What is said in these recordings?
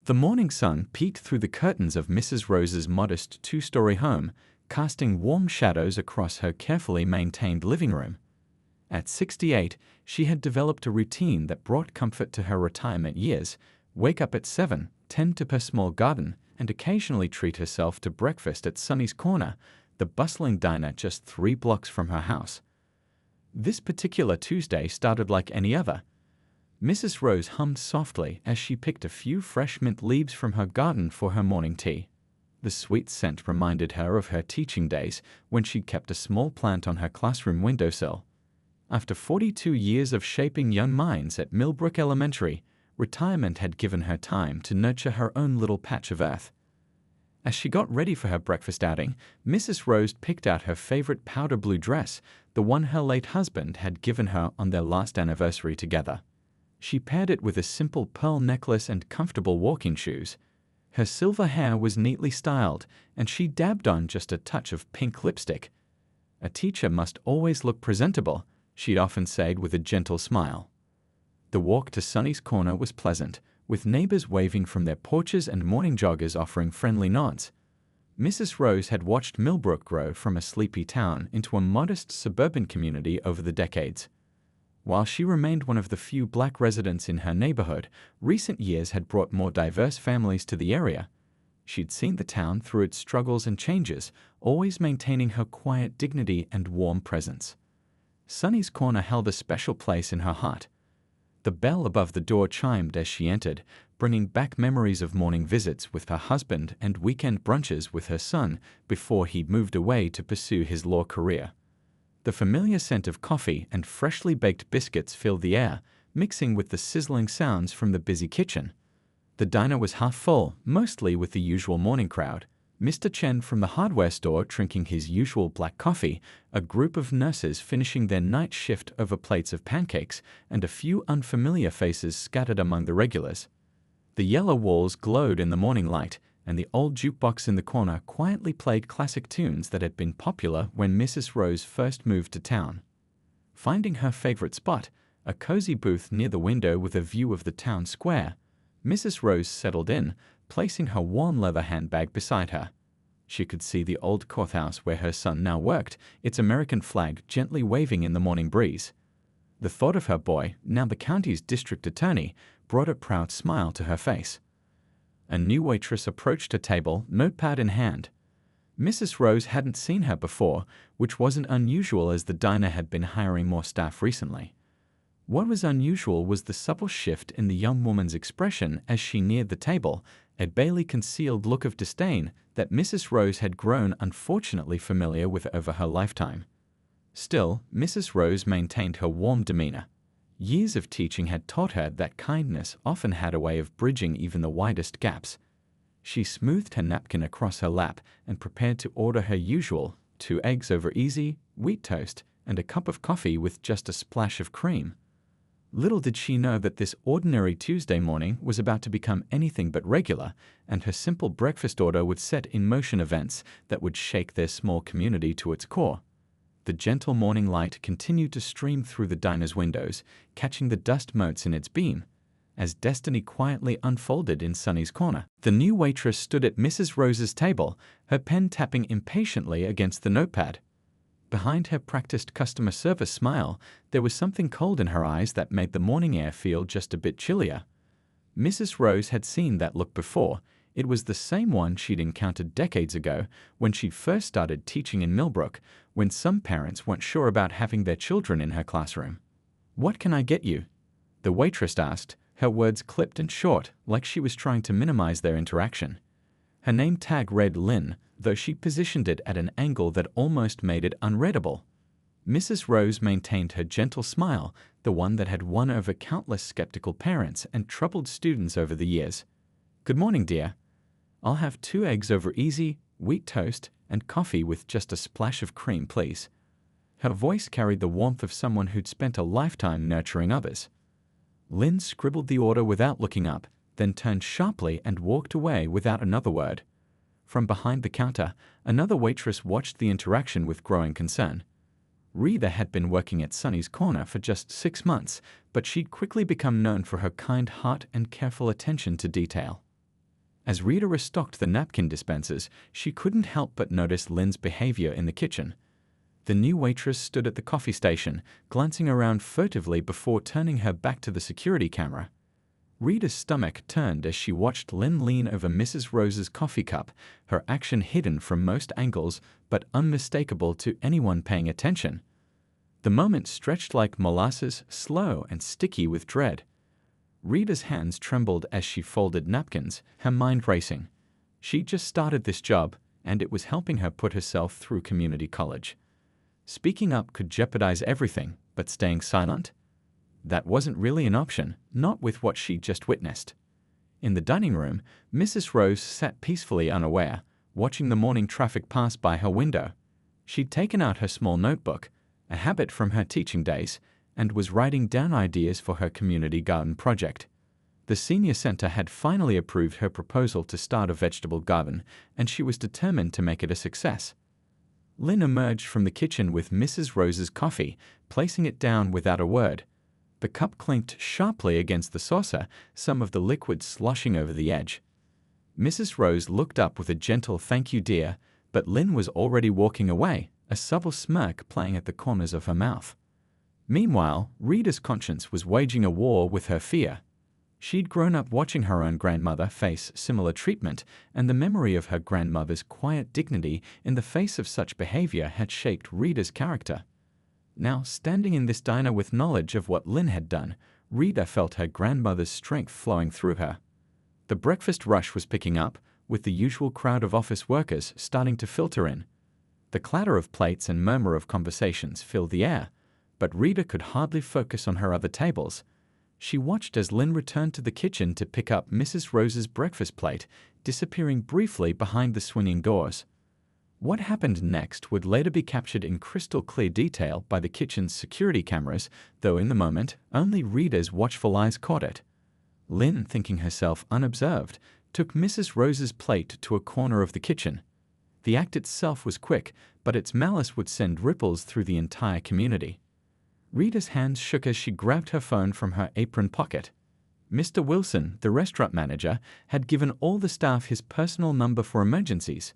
The morning sun peeked through the curtains of Mrs. Rose's modest two-story home, casting warm shadows across her carefully maintained living room. At 68, she had developed a routine that brought comfort to her retirement years: wake up at 7, tend to her small garden, and occasionally treat herself to breakfast at Sonny's Corner, the bustling diner just 3 blocks from her house. This particular Tuesday started like any other. Mrs. Rose hummed softly as she picked a few fresh mint leaves from her garden for her morning tea. The sweet scent reminded her of her teaching days when she kept a small plant on her classroom windowsill. After 42 years of shaping young minds at Millbrook Elementary, retirement had given her time to nurture her own little patch of earth. As she got ready for her breakfast outing, Mrs. Rose picked out her favorite powder blue dress, the one her late husband had given her on their last anniversary together. She paired it with a simple pearl necklace and comfortable walking shoes. Her silver hair was neatly styled, and she dabbed on just a touch of pink lipstick. "A teacher must always look presentable," she'd often said with a gentle smile. The walk to Sonny's Corner was pleasant, with neighbors waving from their porches and morning joggers offering friendly nods. Mrs. Rose had watched Millbrook grow from a sleepy town into a modest suburban community over the decades. While she remained one of the few black residents in her neighborhood, recent years had brought more diverse families to the area. She'd seen the town through its struggles and changes, always maintaining her quiet dignity and warm presence. Sonny's Corner held a special place in her heart. The bell above the door chimed as she entered, bringing back memories of morning visits with her husband and weekend brunches with her son before he moved away to pursue his law career. The familiar scent of coffee and freshly baked biscuits filled the air, mixing with the sizzling sounds from the busy kitchen. The diner was half full, mostly with the usual morning crowd: Mr. Chen from the hardware store drinking his usual black coffee, a group of nurses finishing their night shift over plates of pancakes, and a few unfamiliar faces scattered among the regulars. The yellow walls glowed in the morning light, and the old jukebox in the corner quietly played classic tunes that had been popular when Mrs. Rose first moved to town. Finding her favorite spot, a cozy booth near the window with a view of the town square, Mrs. Rose settled in, placing her warm leather handbag beside her. She could see the old courthouse where her son now worked, its American flag gently waving in the morning breeze. The thought of her boy, now the county's district attorney, brought a proud smile to her face. A new waitress approached her table, notepad in hand. Mrs. Rose hadn't seen her before, which wasn't unusual as the diner had been hiring more staff recently. What was unusual was the subtle shift in the young woman's expression as she neared the table, a barely concealed look of disdain that Mrs. Rose had grown unfortunately familiar with over her lifetime. Still, Mrs. Rose maintained her warm demeanor. Years of teaching had taught her that kindness often had a way of bridging even the widest gaps. She smoothed her napkin across her lap and prepared to order her usual 2 eggs over easy, wheat toast, and a cup of coffee with just a splash of cream. Little did she know that this ordinary Tuesday morning was about to become anything but regular, and her simple breakfast order would set in motion events that would shake their small community to its core. The gentle morning light continued to stream through the diner's windows, catching the dust motes in its beam. As destiny quietly unfolded in Sonny's Corner, the new waitress stood at Mrs. Rose's table, her pen tapping impatiently against the notepad. Behind her practiced customer service smile, there was something cold in her eyes that made the morning air feel just a bit chillier. Mrs. Rose had seen that look before. It was the same one she'd encountered decades ago when she first started teaching in Millbrook, when some parents weren't sure about having their children in her classroom. "What can I get you?" the waitress asked, her words clipped and short, like she was trying to minimize their interaction. Her name tag read Lynn, though she positioned it at an angle that almost made it unreadable. Mrs. Rose maintained her gentle smile, the one that had won over countless skeptical parents and troubled students over the years. "Good morning, dear. I'll have 2 eggs over easy, wheat toast, and coffee with just a splash of cream, please." Her voice carried the warmth of someone who'd spent a lifetime nurturing others. Lynn scribbled the order without looking up, then turned sharply and walked away without another word. From behind the counter, another waitress watched the interaction with growing concern. Rita had been working at Sonny's Corner for just 6 months, but she'd quickly become known for her kind heart and careful attention to detail. As Rita restocked the napkin dispensers, she couldn't help but notice Lynn's behavior in the kitchen. The new waitress stood at the coffee station, glancing around furtively before turning her back to the security camera. Rita's stomach turned as she watched Lynn lean over Mrs. Rose's coffee cup, her action hidden from most angles but unmistakable to anyone paying attention. The moment stretched like molasses, slow and sticky with dread. Rita's hands trembled as she folded napkins, her mind racing. She'd just started this job, and it was helping her put herself through community college. Speaking up could jeopardize everything, but staying silent? That wasn't really an option, not with what she'd just witnessed. In the dining room, Mrs. Rose sat peacefully unaware, watching the morning traffic pass by her window. She'd taken out her small notebook, a habit from her teaching days, and was writing down ideas for her community garden project. The senior center had finally approved her proposal to start a vegetable garden, and she was determined to make it a success. Lynn emerged from the kitchen with Mrs. Rose's coffee, placing it down without a word. The cup clinked sharply against the saucer, some of the liquid sloshing over the edge. Mrs. Rose looked up with a gentle "Thank you, dear," but Lynn was already walking away, a subtle smirk playing at the corners of her mouth. Meanwhile, Rita's conscience was waging a war with her fear. She'd grown up watching her own grandmother face similar treatment, and the memory of her grandmother's quiet dignity in the face of such behavior had shaped Rita's character. Now, standing in this diner with knowledge of what Lynn had done, Rita felt her grandmother's strength flowing through her. The breakfast rush was picking up, with the usual crowd of office workers starting to filter in. The clatter of plates and murmur of conversations filled the air, but Rita could hardly focus on her other tables. She watched as Lynn returned to the kitchen to pick up Mrs. Rose's breakfast plate, disappearing briefly behind the swinging doors. What happened next would later be captured in crystal clear detail by the kitchen's security cameras, though in the moment, only Rita's watchful eyes caught it. Lynn, thinking herself unobserved, took Mrs. Rose's plate to a corner of the kitchen. The act itself was quick, but its malice would send ripples through the entire community. Rita's hands shook as she grabbed her phone from her apron pocket. Mr. Wilson, the restaurant manager, had given all the staff his personal number for emergencies.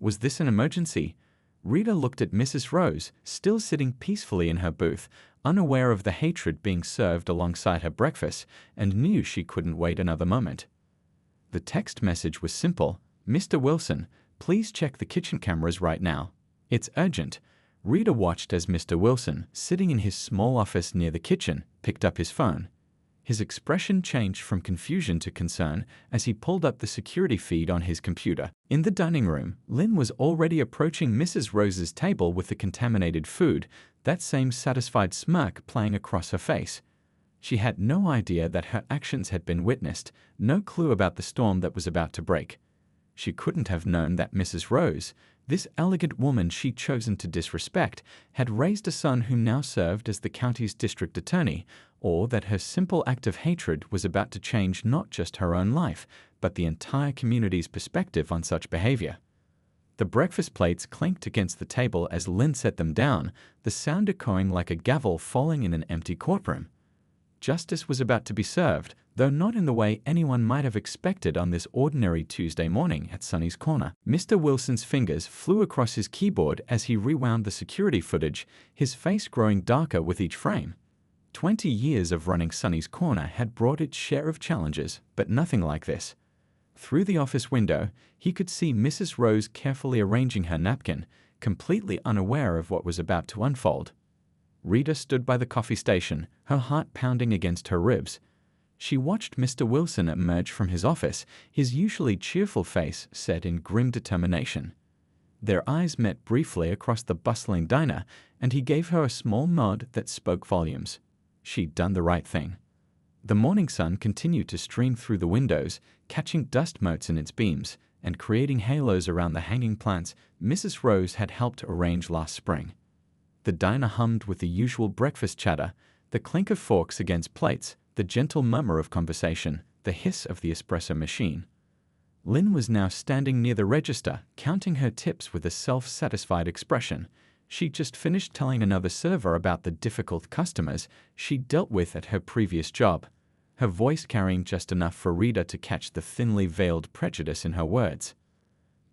Was this an emergency? Rita looked at Mrs. Rose, still sitting peacefully in her booth, unaware of the hatred being served alongside her breakfast, and knew she couldn't wait another moment. The text message was simple: "Mr. Wilson, please check the kitchen cameras right now. It's urgent." Rita watched as Mr. Wilson, sitting in his small office near the kitchen, picked up his phone. His expression changed from confusion to concern as he pulled up the security feed on his computer. In the dining room, Lynn was already approaching Mrs. Rose's table with the contaminated food, that same satisfied smirk playing across her face. She had no idea that her actions had been witnessed, no clue about the storm that was about to break. She couldn't have known that Mrs. Rose, this elegant woman she'd chosen to disrespect, had raised a son who now served as the county's district attorney, or that her simple act of hatred was about to change not just her own life, but the entire community's perspective on such behavior. The breakfast plates clinked against the table as Lynn set them down, the sound echoing like a gavel falling in an empty courtroom. Justice was about to be served, though not in the way anyone might have expected on this ordinary Tuesday morning at Sonny's Corner. Mr. Wilson's fingers flew across his keyboard as he rewound the security footage, his face growing darker with each frame. 20 years of running Sonny's Corner had brought its share of challenges, but nothing like this. Through the office window, he could see Mrs. Rose carefully arranging her napkin, completely unaware of what was about to unfold. Rita stood by the coffee station, her heart pounding against her ribs. She watched Mr. Wilson emerge from his office, his usually cheerful face set in grim determination. Their eyes met briefly across the bustling diner, and he gave her a small nod that spoke volumes. She'd done the right thing. The morning sun continued to stream through the windows, catching dust motes in its beams, and creating halos around the hanging plants Mrs. Rose had helped arrange last spring. The diner hummed with the usual breakfast chatter, the clink of forks against plates, the gentle murmur of conversation, the hiss of the espresso machine. Lynn was now standing near the register, counting her tips with a self-satisfied expression. She'd just finished telling another server about the difficult customers she'd dealt with at her previous job. her voice carrying just enough for Rita to catch the thinly veiled prejudice in her words.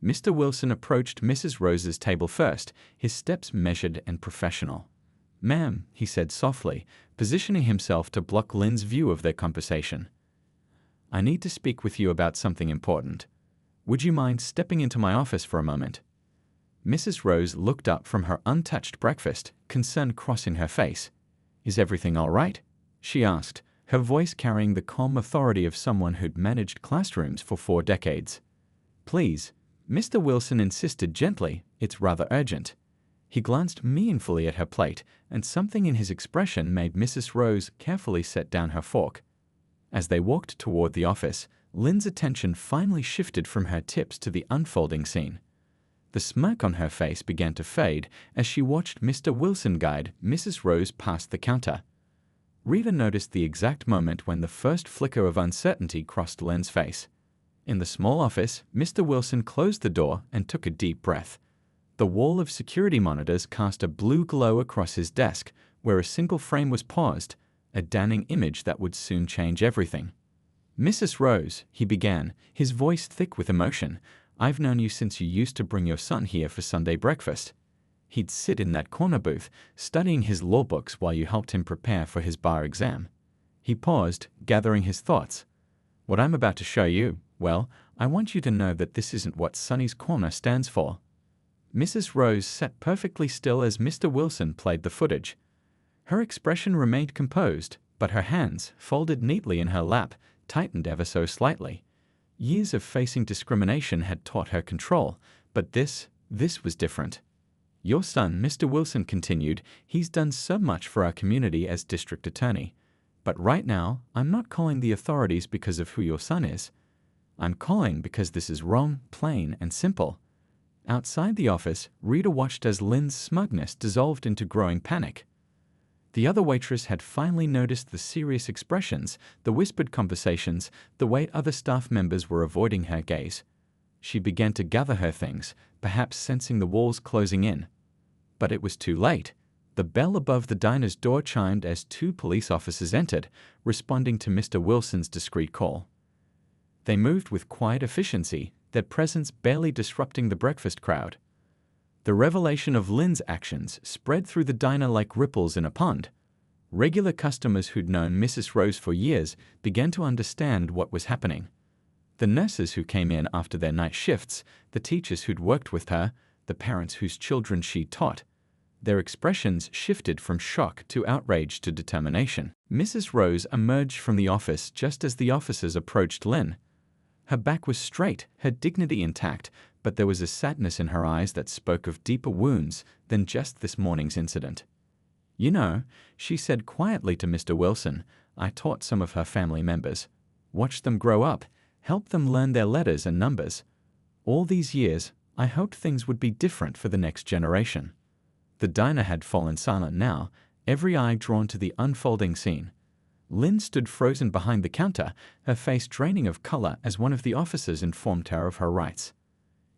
Mr. Wilson approached Mrs. Rose's table first, his steps measured and professional. "Ma'am," he said softly, positioning himself to block Lynn's view of their conversation. "I need to speak with you about something important. Would you mind stepping into my office for a moment?" Mrs. Rose looked up from her untouched breakfast, concern crossing her face. "Is everything all right?" she asked, her voice carrying the calm authority of someone who'd managed classrooms for 4 decades. "Please," Mr. Wilson insisted gently, "it's rather urgent." He glanced meaningfully at her plate, and something in his expression made Mrs. Rose carefully set down her fork. As they walked toward the office, Lynn's attention finally shifted from her tips to the unfolding scene. The smirk on her face began to fade as she watched Mr. Wilson guide Mrs. Rose past the counter. Rita noticed the exact moment when the first flicker of uncertainty crossed Lynn's face. In the small office, Mr. Wilson closed the door and took a deep breath. The wall of security monitors cast a blue glow across his desk, where a single frame was paused, a damning image that would soon change everything. "Mrs. Rose," he began, his voice thick with emotion, "I've known you since you used to bring your son here for Sunday breakfast. He'd sit in that corner booth, studying his law books while you helped him prepare for his bar exam." He paused, gathering his thoughts. "What I'm about to show you, well, I want you to know that this isn't what Sonny's Corner stands for." Mrs. Rose sat perfectly still as Mr. Wilson played the footage. Her expression remained composed, but her hands, folded neatly in her lap, tightened ever so slightly. Years of facing discrimination had taught her control, but this was different. "Your son," Mr. Wilson continued, "he's done so much for our community as district attorney. But right now, I'm not calling the authorities because of who your son is. I'm calling because this is wrong, plain and simple." Outside the office, Rita watched as Lynn's smugness dissolved into growing panic. The other waitress had finally noticed the serious expressions, the whispered conversations, the way other staff members were avoiding her gaze. She began to gather her things, perhaps sensing the walls closing in. But it was too late. The bell above the diner's door chimed as 2 police officers entered, responding to Mr. Wilson's discreet call. They moved with quiet efficiency, their presence barely disrupting the breakfast crowd. The revelation of Lynn's actions spread through the diner like ripples in a pond. Regular customers who'd known Mrs. Rose for years began to understand what was happening. The nurses who came in after their night shifts, the teachers who'd worked with her, the parents whose children she taught. Their expressions shifted from shock to outrage to determination. Mrs. Rose emerged from the office just as the officers approached Lynn. Her back was straight, her dignity intact, but there was a sadness in her eyes that spoke of deeper wounds than just this morning's incident. "You know," she said quietly to Mr. Wilson, "I taught some of her family members. Watched them grow up, helped them learn their letters and numbers. All these years, I hoped things would be different for the next generation." The diner had fallen silent now, every eye drawn to the unfolding scene. Lynn stood frozen behind the counter, her face draining of color as one of the officers informed her of her rights.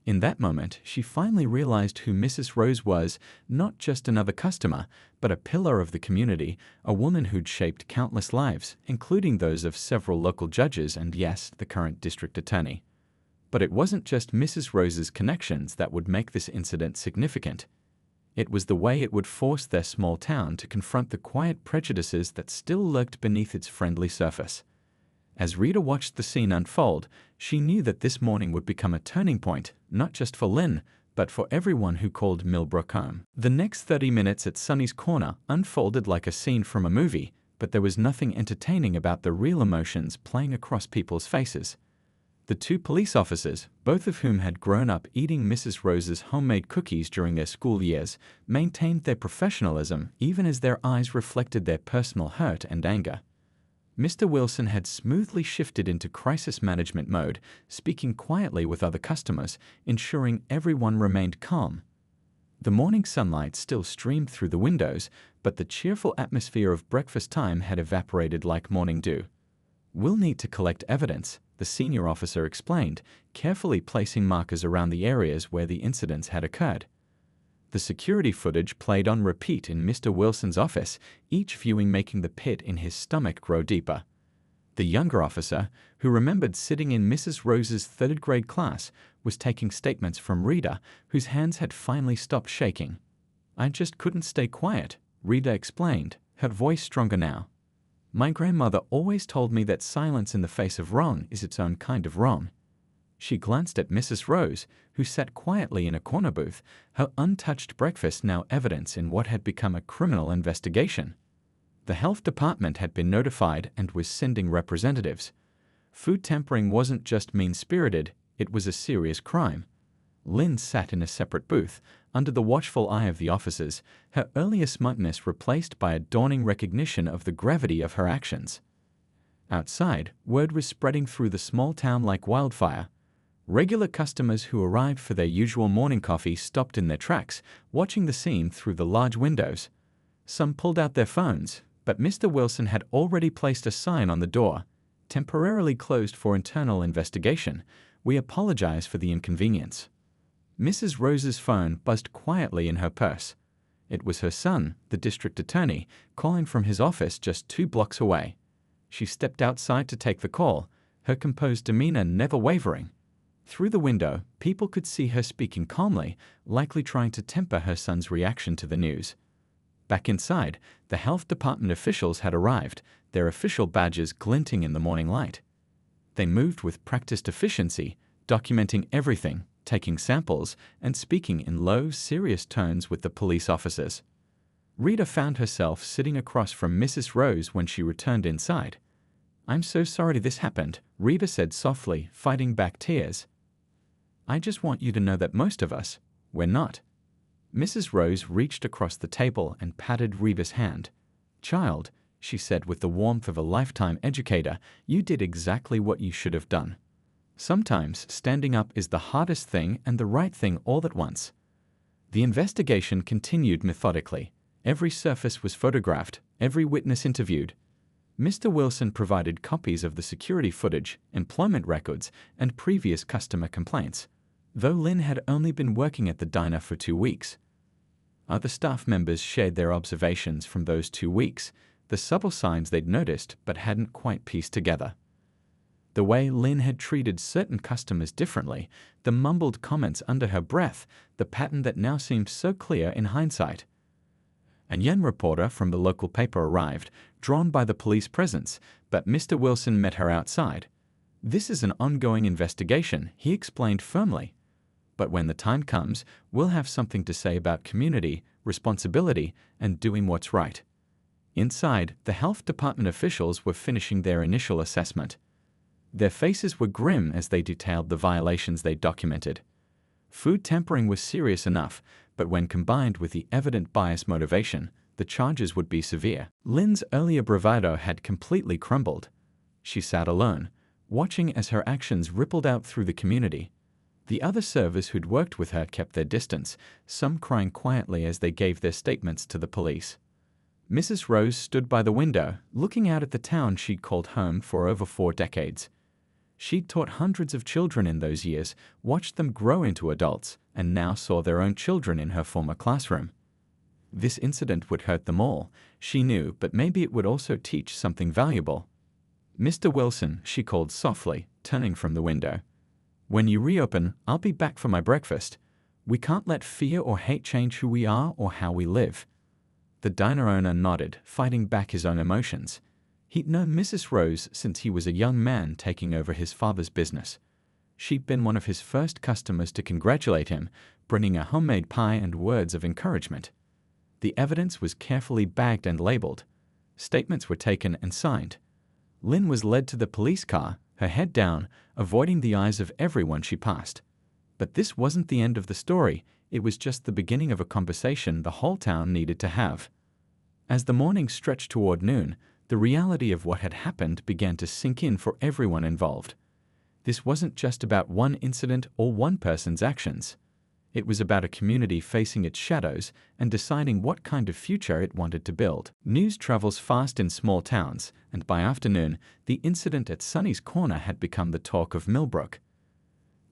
In that moment, she finally realized who Mrs. Rose was, not just another customer, but a pillar of the community, a woman who'd shaped countless lives, including those of several local judges and, yes, the current district attorney. But it wasn't just Mrs. Rose's connections that would make this incident significant. It was the way it would force their small town to confront the quiet prejudices that still lurked beneath its friendly surface. As Rita watched the scene unfold, she knew that this morning would become a turning point, not just for Lynn, but for everyone who called Millbrook home. The next 30 minutes at Sonny's Corner unfolded like a scene from a movie, but there was nothing entertaining about the real emotions playing across people's faces. The 2 police officers, both of whom had grown up eating Mrs. Rose's homemade cookies during their school years, maintained their professionalism even as their eyes reflected their personal hurt and anger. Mr. Wilson had smoothly shifted into crisis management mode, speaking quietly with other customers, ensuring everyone remained calm. The morning sunlight still streamed through the windows, but the cheerful atmosphere of breakfast time had evaporated like morning dew. "We'll need to collect evidence," the senior officer explained, carefully placing markers around the areas where the incidents had occurred. The security footage played on repeat in Mr. Wilson's office, each viewing making the pit in his stomach grow deeper. The younger officer, who remembered sitting in Mrs. Rose's third-grade class, was taking statements from Rita, whose hands had finally stopped shaking. "I just couldn't stay quiet," Rita explained, her voice stronger now. "My grandmother always told me that silence in the face of wrong is its own kind of wrong." She glanced at Mrs. Rose, who sat quietly in a corner booth, her untouched breakfast now evidence in what had become a criminal investigation. The health department had been notified and was sending representatives. Food tampering wasn't just mean-spirited, it was a serious crime. Lynn sat in a separate booth, under the watchful eye of the officers, her earlier smugness replaced by a dawning recognition of the gravity of her actions. Outside, word was spreading through the small town like wildfire. Regular customers who arrived for their usual morning coffee stopped in their tracks, watching the scene through the large windows. Some pulled out their phones, but Mr. Wilson had already placed a sign on the door, "Temporarily closed for internal investigation. We apologize for the inconvenience." Mrs. Rose's phone buzzed quietly in her purse. It was her son, the district attorney, calling from his office just 2 blocks away. She stepped outside to take the call, her composed demeanor never wavering. Through the window, people could see her speaking calmly, likely trying to temper her son's reaction to the news. Back inside, the health department officials had arrived, their official badges glinting in the morning light. They moved with practiced efficiency, documenting everything, taking samples, and speaking in low, serious tones with the police officers. Rita found herself sitting across from Mrs. Rose when she returned inside. "I'm so sorry this happened," Rita said softly, fighting back tears. "I just want you to know that most of us, we're not." Mrs. Rose reached across the table and patted Rita's hand. "Child," she said with the warmth of a lifetime educator, "you did exactly what you should have done. Sometimes standing up is the hardest thing and the right thing all at once." The investigation continued methodically. Every surface was photographed, every witness interviewed. Mr. Wilson provided copies of the security footage, employment records, and previous customer complaints, though Lynn had only been working at the diner for 2 weeks. Other staff members shared their observations from those 2 weeks, the subtle signs they'd noticed but hadn't quite pieced together. The way Lynn had treated certain customers differently, the mumbled comments under her breath, the pattern that now seemed so clear in hindsight. A young reporter from the local paper arrived, drawn by the police presence, but Mr. Wilson met her outside. "This is an ongoing investigation," he explained firmly. "But when the time comes, we'll have something to say about community, responsibility, and doing what's right." Inside, the health department officials were finishing their initial assessment. Their faces were grim as they detailed the violations they documented. Food tampering was serious enough, but when combined with the evident bias motivation, the charges would be severe. Lynn's earlier bravado had completely crumbled. She sat alone, watching as her actions rippled out through the community. The other servers who'd worked with her kept their distance, some crying quietly as they gave their statements to the police. Mrs. Rose stood by the window, looking out at the town she'd called home for over 4 decades. She'd taught hundreds of children in those years, watched them grow into adults, and now saw their own children in her former classroom. This incident would hurt them all, she knew, but maybe it would also teach something valuable. "Mr. Wilson," she called softly, turning from the window. "When you reopen, I'll be back for my breakfast. We can't let fear or hate change who we are or how we live." The diner owner nodded, fighting back his own emotions. He'd known Mrs. Rose since he was a young man taking over his father's business. She'd been one of his first customers to congratulate him, bringing a homemade pie and words of encouragement. The evidence was carefully bagged and labeled. Statements were taken and signed. Lynn was led to the police car, her head down, avoiding the eyes of everyone she passed. But this wasn't the end of the story, it was just the beginning of a conversation the whole town needed to have. As the morning stretched toward noon, the reality of what had happened began to sink in for everyone involved. This wasn't just about one incident or one person's actions. It was about a community facing its shadows and deciding what kind of future it wanted to build. News travels fast in small towns, and by afternoon, the incident at Sunny's Corner had become the talk of Millbrook.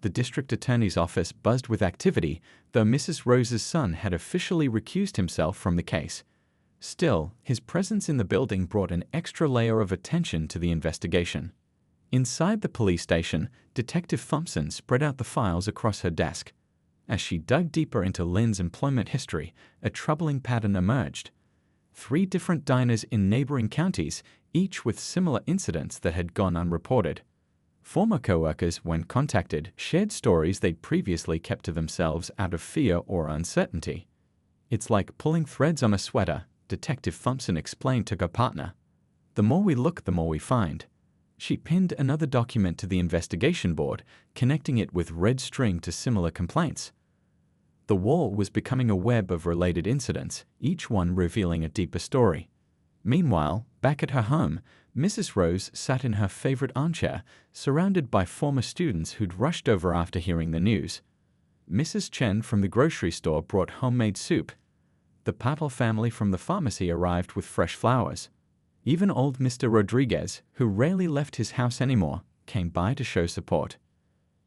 The district attorney's office buzzed with activity, though Mrs. Rose's son had officially recused himself from the case. Still, his presence in the building brought an extra layer of attention to the investigation. Inside the police station, Detective Thompson spread out the files across her desk. As she dug deeper into Lynn's employment history, a troubling pattern emerged. 3 different diners in neighboring counties, each with similar incidents that had gone unreported. Former co-workers, when contacted, shared stories they'd previously kept to themselves out of fear or uncertainty. "It's like pulling threads on a sweater," Detective Thompson explained to her partner. "The more we look, the more we find." She pinned another document to the investigation board, connecting it with red string to similar complaints. The wall was becoming a web of related incidents, each one revealing a deeper story. Meanwhile, back at her home, Mrs. Rose sat in her favorite armchair, surrounded by former students who'd rushed over after hearing the news. Mrs. Chen from the grocery store brought homemade soup. The Patel family from the pharmacy arrived with fresh flowers. Even old Mr. Rodriguez, who rarely left his house anymore, came by to show support.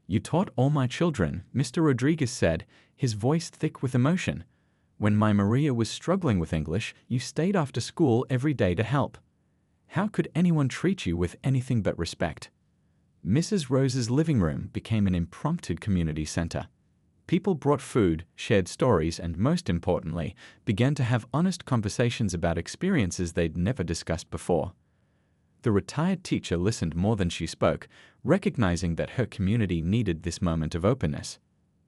"You taught all my children," Mr. Rodriguez said, his voice thick with emotion. "When my Maria was struggling with English, you stayed after school every day to help. How could anyone treat you with anything but respect?" Mrs. Rose's living room became an impromptu community center. People brought food, shared stories, and most importantly, began to have honest conversations about experiences they'd never discussed before. The retired teacher listened more than she spoke, recognizing that her community needed this moment of openness.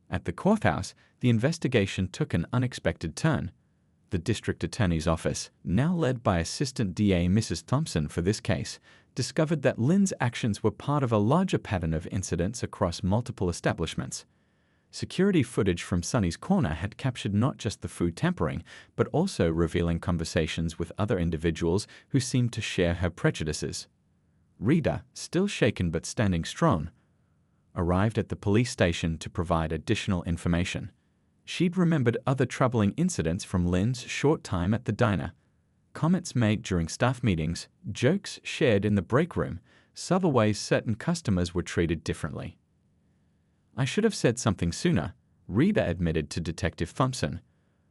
At the courthouse, the investigation took an unexpected turn. The district attorney's office, now led by Assistant DA Mrs. Thompson for this case, discovered that Lynn's actions were part of a larger pattern of incidents across multiple establishments. Security footage from Sonny's Corner had captured not just the food tampering, but also revealing conversations with other individuals who seemed to share her prejudices. Rita, still shaken but standing strong, arrived at the police station to provide additional information. She'd remembered other troubling incidents from Lynn's short time at the diner. Comments made during staff meetings, jokes shared in the break room, subtle ways certain customers were treated differently. "I should have said something sooner," Rita admitted to Detective Thompson.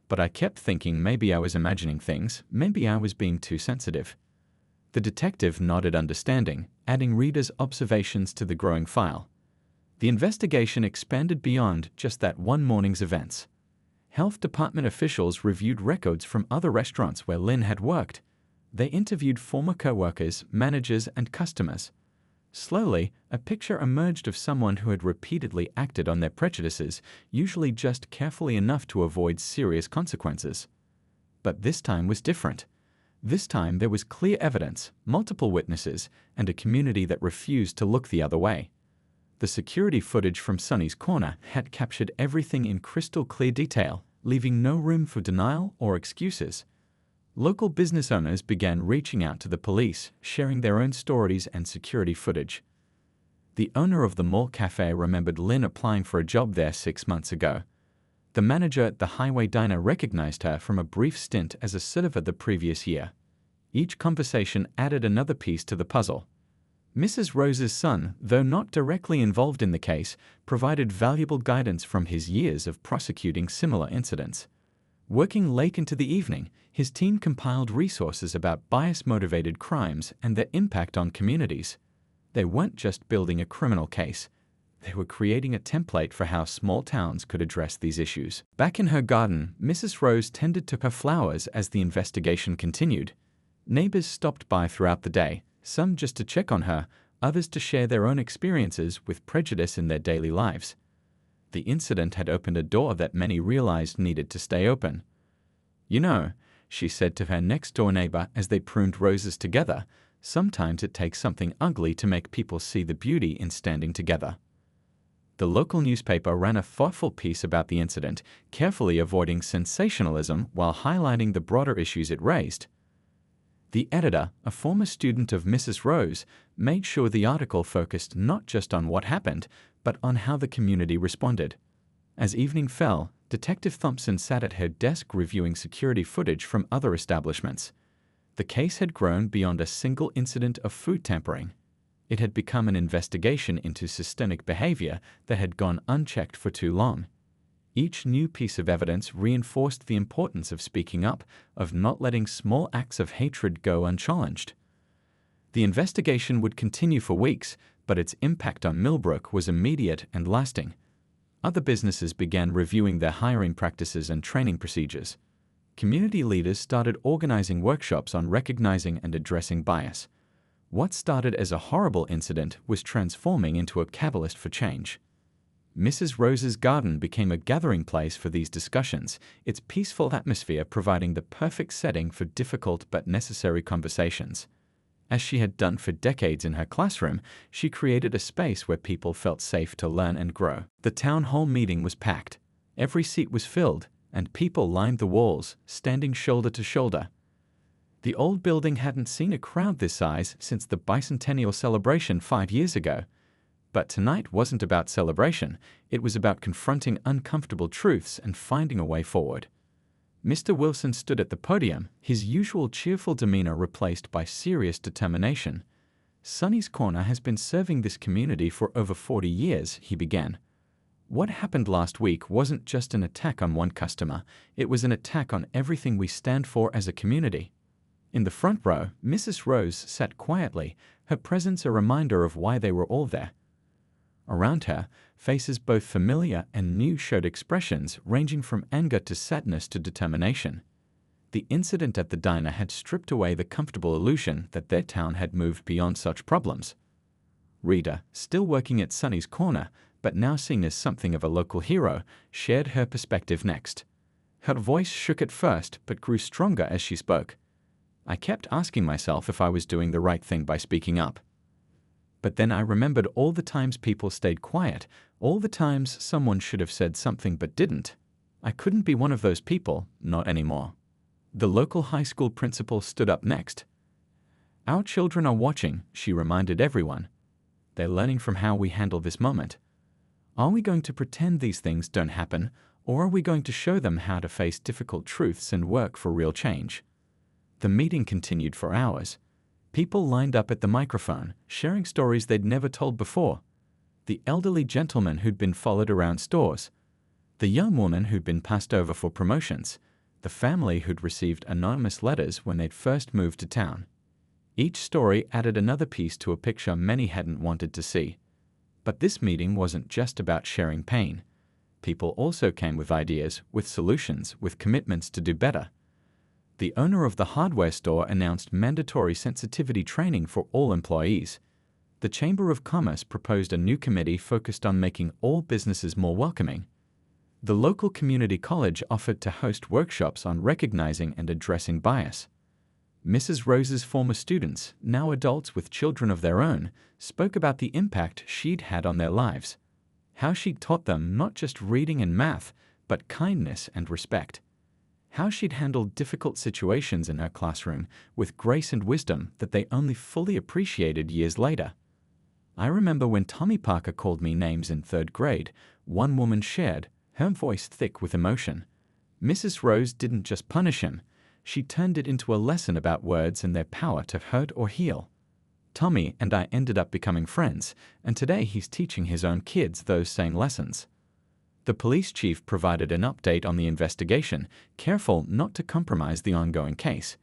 "But I kept thinking maybe I was imagining things, maybe I was being too sensitive." The detective nodded understanding, adding Rita's observations to the growing file. The investigation expanded beyond just that one morning's events. Health department officials reviewed records from other restaurants where Lynn had worked. They interviewed former co-workers, managers, and customers. Slowly, a picture emerged of someone who had repeatedly acted on their prejudices, usually just carefully enough to avoid serious consequences. But this time was different. This time there was clear evidence, multiple witnesses, and a community that refused to look the other way. The security footage from Sonny's Corner had captured everything in crystal clear detail, leaving no room for denial or excuses. Local business owners began reaching out to the police, sharing their own stories and security footage. The owner of the mall cafe remembered Lynn applying for a job there 6 months ago. The manager at the Highway Diner recognized her from a brief stint as a server the previous year. Each conversation added another piece to the puzzle. Mrs. Rose's son, though not directly involved in the case, provided valuable guidance from his years of prosecuting similar incidents. Working late into the evening, his team compiled resources about bias-motivated crimes and their impact on communities. They weren't just building a criminal case. They were creating a template for how small towns could address these issues. Back in her garden, Mrs. Rose tended to her flowers as the investigation continued. Neighbors stopped by throughout the day, some just to check on her, others to share their own experiences with prejudice in their daily lives. The incident had opened a door that many realized needed to stay open. "You know," she said to her next-door neighbor as they pruned roses together, "sometimes it takes something ugly to make people see the beauty in standing together." The local newspaper ran a thoughtful piece about the incident, carefully avoiding sensationalism while highlighting the broader issues it raised. The editor, a former student of Mrs. Rose, made sure the article focused not just on what happened, but on how the community responded. As evening fell, Detective Thompson sat at her desk reviewing security footage from other establishments. The case had grown beyond a single incident of food tampering. It had become an investigation into systemic behavior that had gone unchecked for too long. Each new piece of evidence reinforced the importance of speaking up, of not letting small acts of hatred go unchallenged. The investigation would continue for weeks, but its impact on Millbrook was immediate and lasting. Other businesses began reviewing their hiring practices and training procedures. Community leaders started organizing workshops on recognizing and addressing bias. What started as a horrible incident was transforming into a catalyst for change. Mrs. Rose's garden became a gathering place for these discussions, its peaceful atmosphere providing the perfect setting for difficult but necessary conversations. As she had done for decades in her classroom, she created a space where people felt safe to learn and grow. The town hall meeting was packed. Every seat was filled, and people lined the walls, standing shoulder to shoulder. The old building hadn't seen a crowd this size since the bicentennial celebration 5 years ago. But tonight wasn't about celebration, it was about confronting uncomfortable truths and finding a way forward. Mr. Wilson stood at the podium, his usual cheerful demeanor replaced by serious determination. Sonny's Corner has been serving this community for over 40 years, he began. What happened last week wasn't just an attack on one customer, it was an attack on everything we stand for as a community. In the front row, Mrs. Rose sat quietly, her presence a reminder of why they were all there. Around her, faces both familiar and new showed expressions ranging from anger to sadness to determination. The incident at the diner had stripped away the comfortable illusion that their town had moved beyond such problems. Rita, still working at Sonny's Corner, but now seen as something of a local hero, shared her perspective next. Her voice shook at first, but grew stronger as she spoke. I kept asking myself if I was doing the right thing by speaking up. But then I remembered all the times people stayed quiet, all the times someone should have said something but didn't. I couldn't be one of those people, not anymore. The local high school principal stood up next. Our children are watching, she reminded everyone. They're learning from how we handle this moment. Are we going to pretend these things don't happen, or are we going to show them how to face difficult truths and work for real change? The meeting continued for hours. People lined up at the microphone, sharing stories they'd never told before. The elderly gentleman who'd been followed around stores. The young woman who'd been passed over for promotions. The family who'd received anonymous letters when they'd first moved to town. Each story added another piece to a picture many hadn't wanted to see. But this meeting wasn't just about sharing pain. People also came with ideas, with solutions, with commitments to do better. The owner of the hardware store announced mandatory sensitivity training for all employees. The Chamber of Commerce proposed a new committee focused on making all businesses more welcoming. The local community college offered to host workshops on recognizing and addressing bias. Mrs. Rose's former students, now adults with children of their own, spoke about the impact she'd had on their lives. How she'd taught them not just reading and math, but kindness and respect. How she'd handled difficult situations in her classroom with grace and wisdom that they only fully appreciated years later. I remember when Tommy Parker called me names in 3rd grade, one woman shared, her voice thick with emotion. Mrs. Rose didn't just punish him, she turned it into a lesson about words and their power to hurt or heal. Tommy and I ended up becoming friends, and today he's teaching his own kids those same lessons. The police chief provided an update on the investigation, careful not to compromise the ongoing case.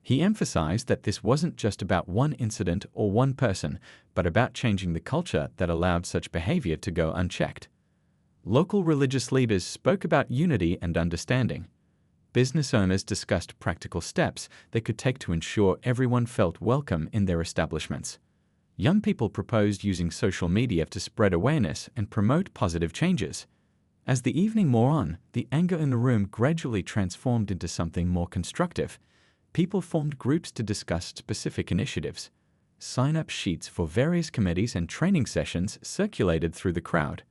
He emphasized that this wasn't just about one incident or one person, but about changing the culture that allowed such behavior to go unchecked. Local religious leaders spoke about unity and understanding. Business owners discussed practical steps they could take to ensure everyone felt welcome in their establishments. Young people proposed using social media to spread awareness and promote positive changes. As the evening wore on, the anger in the room gradually transformed into something more constructive. People formed groups to discuss specific initiatives. Sign-up sheets for various committees and training sessions circulated through the crowd.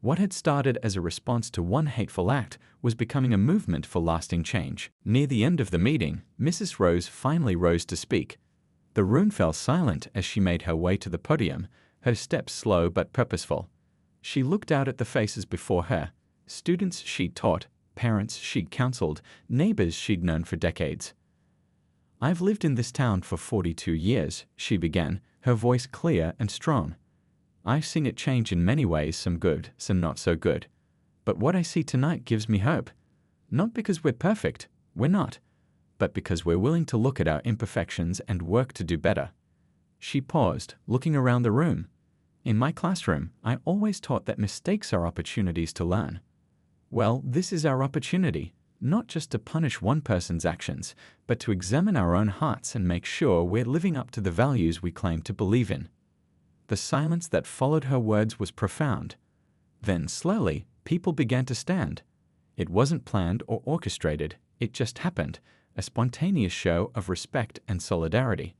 What had started as a response to one hateful act was becoming a movement for lasting change. Near the end of the meeting, Mrs. Rose finally rose to speak. The room fell silent as she made her way to the podium, her steps slow but purposeful. She looked out at the faces before her, students she'd taught, parents she'd counseled, neighbors she'd known for decades. I've lived in this town for 42 years, she began, her voice clear and strong. I've seen it change in many ways, some good, some not so good. But what I see tonight gives me hope. Not because we're perfect, we're not, but because we're willing to look at our imperfections and work to do better." She paused, looking around the room. "In my classroom, I always taught that mistakes are opportunities to learn. Well, this is our opportunity, not just to punish one person's actions, but to examine our own hearts and make sure we're living up to the values we claim to believe in." The silence that followed her words was profound. Then, slowly, people began to stand. It wasn't planned or orchestrated, it just happened, a spontaneous show of respect and solidarity.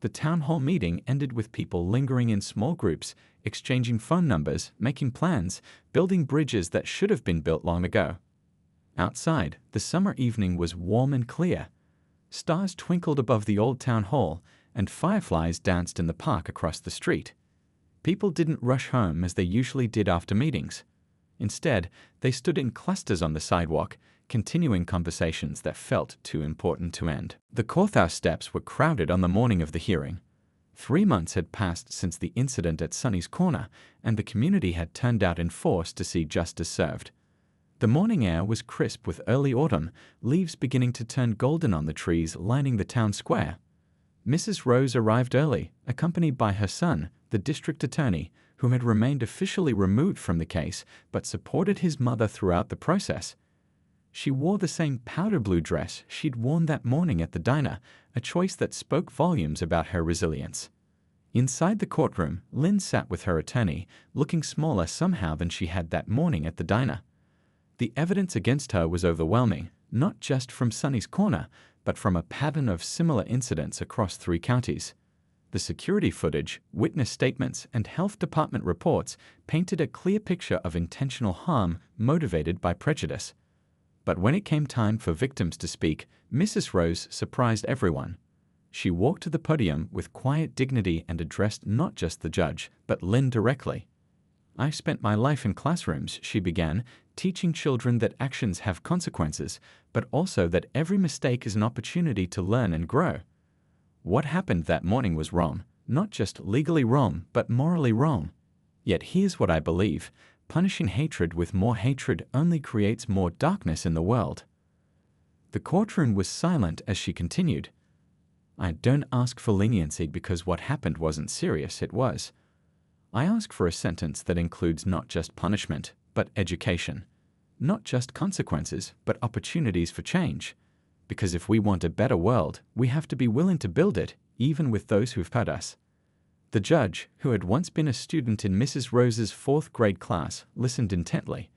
The town hall meeting ended with people lingering in small groups, exchanging phone numbers, making plans, building bridges that should have been built long ago. Outside, the summer evening was warm and clear. Stars twinkled above the old town hall, and fireflies danced in the park across the street. People didn't rush home as they usually did after meetings. Instead, they stood in clusters on the sidewalk, continuing conversations that felt too important to end. The courthouse steps were crowded on the morning of the hearing. 3 months had passed since the incident at Sonny's Corner, and the community had turned out in force to see justice served. The morning air was crisp with early autumn, leaves beginning to turn golden on the trees lining the town square. Mrs. Rose arrived early, accompanied by her son, the district attorney, who had remained officially removed from the case but supported his mother throughout the process. She wore the same powder blue dress she'd worn that morning at the diner, a choice that spoke volumes about her resilience. Inside the courtroom, Lynn sat with her attorney, looking smaller somehow than she had that morning at the diner. The evidence against her was overwhelming, not just from Sonny's Corner, but from a pattern of similar incidents across 3 counties. The security footage, witness statements, and health department reports painted a clear picture of intentional harm motivated by prejudice. But when it came time for victims to speak, Mrs. Rose surprised everyone. She walked to the podium with quiet dignity and addressed not just the judge, but Lynn directly. "I spent my life in classrooms," she began, "teaching children that actions have consequences, but also that every mistake is an opportunity to learn and grow. What happened that morning was wrong, not just legally wrong, but morally wrong. Yet here's what I believe. Punishing hatred with more hatred only creates more darkness in the world." The courtroom was silent as she continued. "I don't ask for leniency because what happened wasn't serious, it was. I ask for a sentence that includes not just punishment, but education. Not just consequences, but opportunities for change. Because if we want a better world, we have to be willing to build it, even with those who've hurt us." The judge, who had once been a student in Mrs. Rose's 4th grade class, listened intently.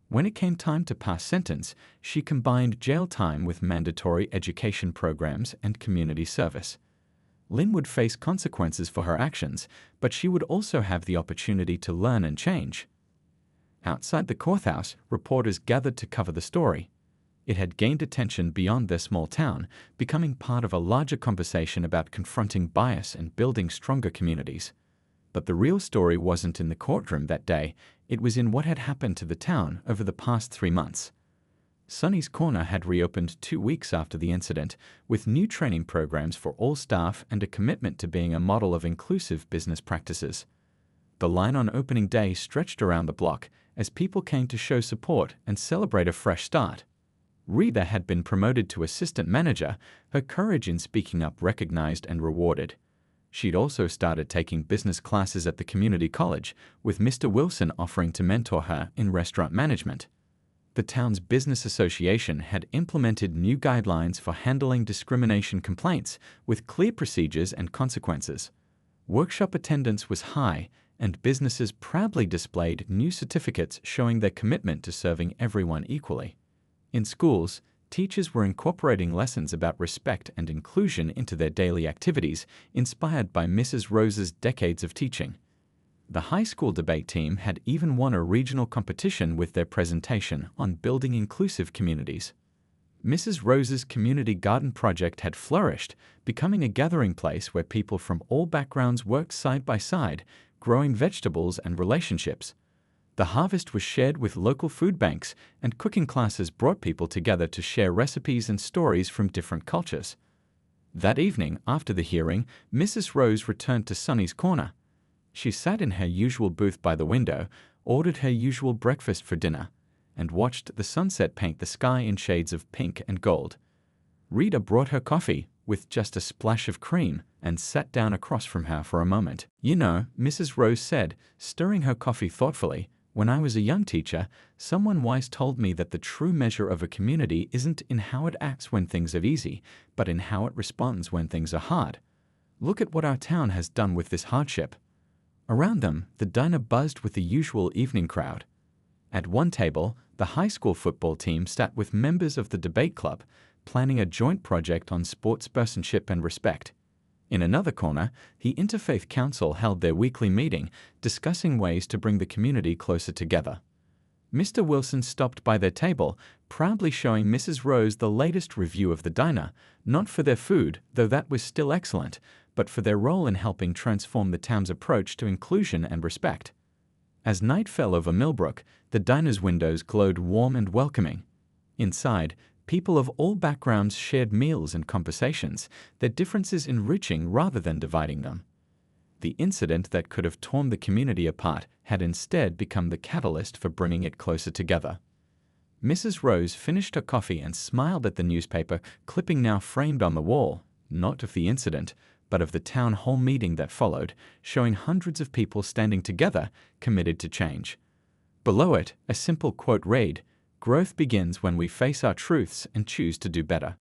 When it came time to pass sentence, she combined jail time with mandatory education programs and community service. Lynn would face consequences for her actions, but she would also have the opportunity to learn and change. Outside the courthouse, reporters gathered to cover the story. It had gained attention beyond their small town, becoming part of a larger conversation about confronting bias and building stronger communities. But the real story wasn't in the courtroom that day, it was in what had happened to the town over the past 3 months. Sonny's Corner had reopened 2 weeks after the incident, with new training programs for all staff and a commitment to being a model of inclusive business practices. The line on opening day stretched around the block as people came to show support and celebrate a fresh start. Rita had been promoted to assistant manager, her courage in speaking up recognized and rewarded. She'd also started taking business classes at the community college, with Mr. Wilson offering to mentor her in restaurant management. The town's business association had implemented new guidelines for handling discrimination complaints, with clear procedures and consequences. Workshop attendance was high, and businesses proudly displayed new certificates showing their commitment to serving everyone equally. In schools, teachers were incorporating lessons about respect and inclusion into their daily activities, inspired by Mrs. Rose's decades of teaching. The high school debate team had even won a regional competition with their presentation on building inclusive communities. Mrs. Rose's community garden project had flourished, becoming a gathering place where people from all backgrounds worked side by side, growing vegetables and relationships. The harvest was shared with local food banks, and cooking classes brought people together to share recipes and stories from different cultures. That evening, after the hearing, Mrs. Rose returned to Sonny's Corner. She sat in her usual booth by the window, ordered her usual breakfast for dinner, and watched the sunset paint the sky in shades of pink and gold. Rita brought her coffee, with just a splash of cream, and sat down across from her for a moment. "You know," Mrs. Rose said, stirring her coffee thoughtfully, "when I was a young teacher, someone wise told me that the true measure of a community isn't in how it acts when things are easy, but in how it responds when things are hard. Look at what our town has done with this hardship." Around them, the diner buzzed with the usual evening crowd. At one table, the high school football team sat with members of the debate club, planning a joint project on sportspersonship and respect. In another corner, the Interfaith Council held their weekly meeting, discussing ways to bring the community closer together. Mr. Wilson stopped by their table, proudly showing Mrs. Rose the latest review of the diner, not for their food, though that was still excellent, but for their role in helping transform the town's approach to inclusion and respect. As night fell over Millbrook, the diner's windows glowed warm and welcoming. Inside, people of all backgrounds shared meals and conversations, their differences enriching rather than dividing them. The incident that could have torn the community apart had instead become the catalyst for bringing it closer together. Mrs. Rose finished her coffee and smiled at the newspaper clipping now framed on the wall, not of the incident, but of the town hall meeting that followed, showing hundreds of people standing together, committed to change. Below it, a simple quote read, "Growth begins when we face our truths and choose to do better."